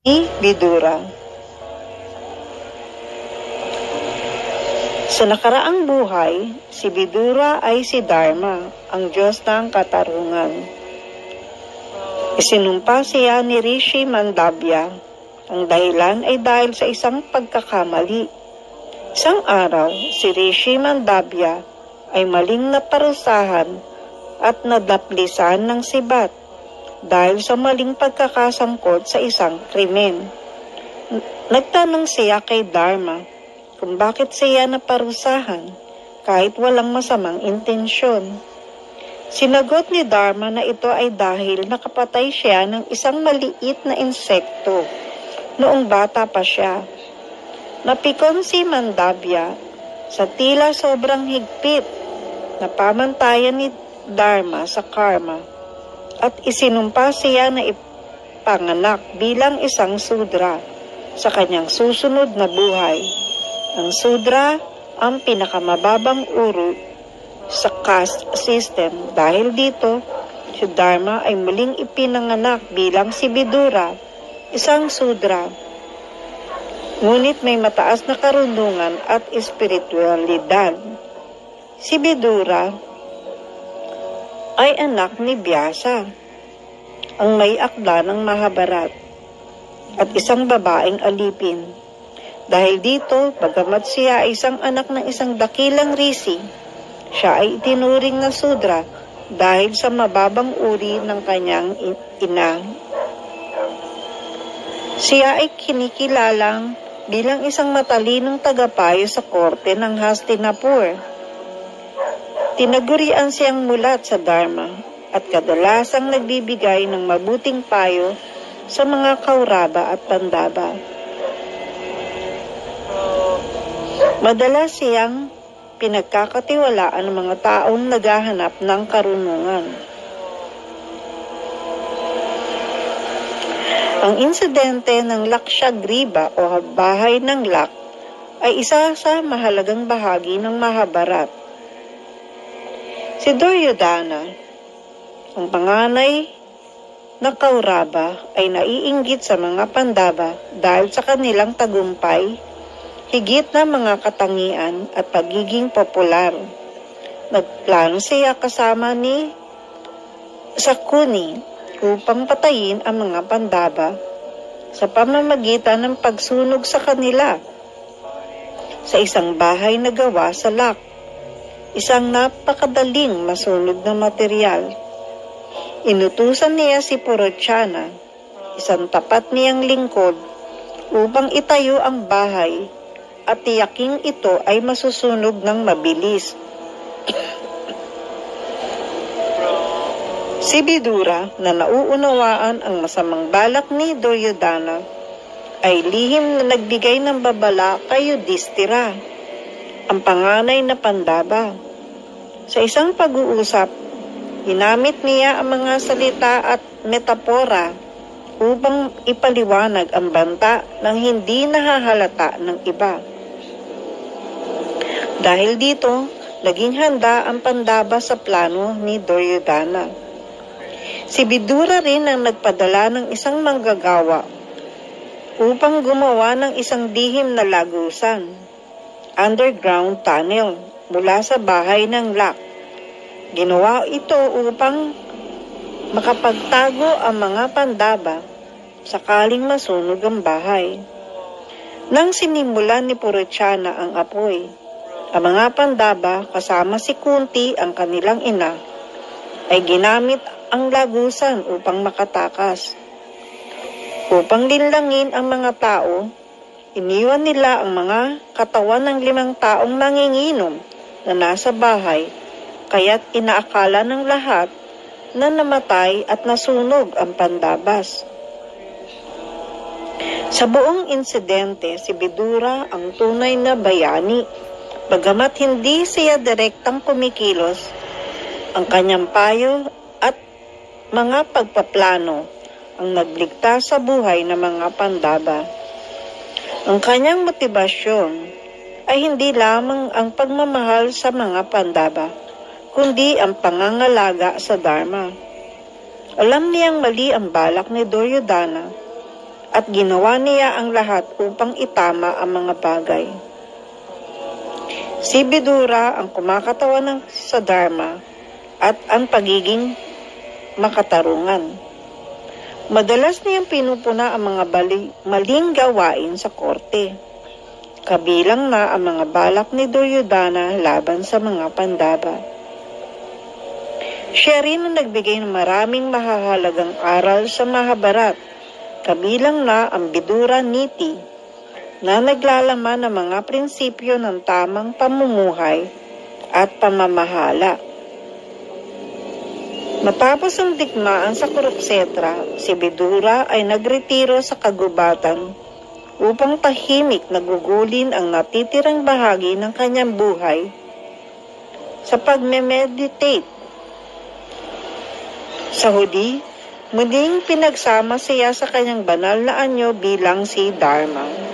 ni Vidura. Sa nakaraang buhay, si Vidura ay si Dharma, ang Diyos ng katarungan. Isinumpa siya ni Rishi Mandavya. Ang dahilan ay dahil sa isang pagkakamali. Isang araw, si Rishi Mandavya ay maling naparusahan at nadaplisan ng sibat dahil sa maling pagkakasangkot sa isang krimen. Nagtanong siya kay Dharma kung bakit siya naparusahan kahit walang masamang intensyon. Sinagot ni Dharma na ito ay dahil nakapatay siya ng isang maliit na insekto noong bata pa siya. Napikon si Mandavya sa tila sobrang higpit na pamantayan ni Dharma sa karma at isinumpa siya na ipanganak bilang isang sudra sa kanyang susunod na buhay. Ang sudra ang pinakamababang uri sa caste system. Dahil dito, si Dharma ay muling ipinanganak bilang si Vidura, isang sudra. Ngunit may mataas na karunungan at espiritualidad. Si Vidura ay anak ni Vyasa, ang may akda ng Mahabharat, at isang babaeng alipin. Dahil dito, bagamat siya ay isang anak ng isang dakilang rishi, siya ay itinuring na sudra dahil sa mababang uri ng kanyang ina. Siya ay kinikilalang bilang isang matalinong tagapayo sa korte ng Hastinapur. Tinagurian siyang mulat sa Dharma at kadalasang nagbibigay ng mabuting payo sa mga Kauraba at Pandava. Madalas siyang pinagkakatiwalaan ng mga taong naghahanap ng karunungan. Ang insidente ng Lakshagriva o bahay ng Lak ay isa sa mahalagang bahagi ng Mahabharat. Si Duryodhana, ang panganay na Kauraba, ay naiinggit sa mga Pandava dahil sa kanilang tagumpay, higit na mga katangian at pagiging popular. Nagplano siya kasama ni Sakuni upang patayin ang mga Pandava sa pamamagitan ng pagsunog sa kanila sa isang bahay na gawa sa Lak, isang napakadaling masunog na material. Inutusan niya si Purochana, isang tapat niyang lingkod, upang itayo ang bahay at tiyaking ito ay masusunog ng mabilis. Si Vidura, na nauunawaan ang masamang balak ni Duryodhana, ay lihim na nagbigay ng babala kay Yudhishthira, ang panganay na Pandava. Sa isang pag-uusap, ginamit niya ang mga salita at metapora upang ipaliwanag ang banta ng hindi nahahalata ng iba. Dahil dito, naging handa ang Pandava sa plano ni Duryodhana. Si Vidura rin ang nagpadala ng isang manggagawa upang gumawa ng isang lihim na lagusan, underground tunnel, mula sa bahay ng Lak. Ginawa ito upang makapagtago ang mga Pandava sakaling masunog ang bahay. Nang sinimulan ni Purochana ang apoy, ang mga Pandava kasama si Kunti, ang kanilang ina, ay ginamit ang lagusan upang makatakas. Upang linlangin ang mga tao, iniwan nila ang mga katawan ng 5 taong nanginginom na nasa bahay, kaya't inaakala ng lahat na namatay at nasunog ang Pandavas. Sa buong insidente, si Vidura ang tunay na bayani. Bagamat hindi siya direktang kumikilos, ang kanyang payo at mga pagpaplano ang nagligtas sa buhay ng mga Pandava. Ang kanyang motibasyon ay hindi lamang ang pagmamahal sa mga Pandava, kundi ang pangangalaga sa Dharma. Alam niyang mali ang balak ni Duryodhana at ginawa niya ang lahat upang itama ang mga bagay. Si Vidura ang kumakatawan sa Dharma at ang pagiging makatarungan. Madalas niyang pinupuna ang mga maling gawain sa korte, kabilang na ang mga balak ni Duryodhana laban sa mga Pandava. Siya rin ang nagbigay ng maraming mahahalagang aral sa Mahabharat, kabilang na ang Vidura Niti, na naglalaman ng mga prinsipyo ng tamang pamumuhay at pamamahala. Matapos ang digmaan sa Kurukshetra, si Vidura ay nagretiro sa kagubatan upang tahimik na gugulin ang natitirang bahagi ng kanyang buhay sa pagme-meditate. Sa huli, muling pinagsama siya sa kanyang banal na anyo bilang si Dharma.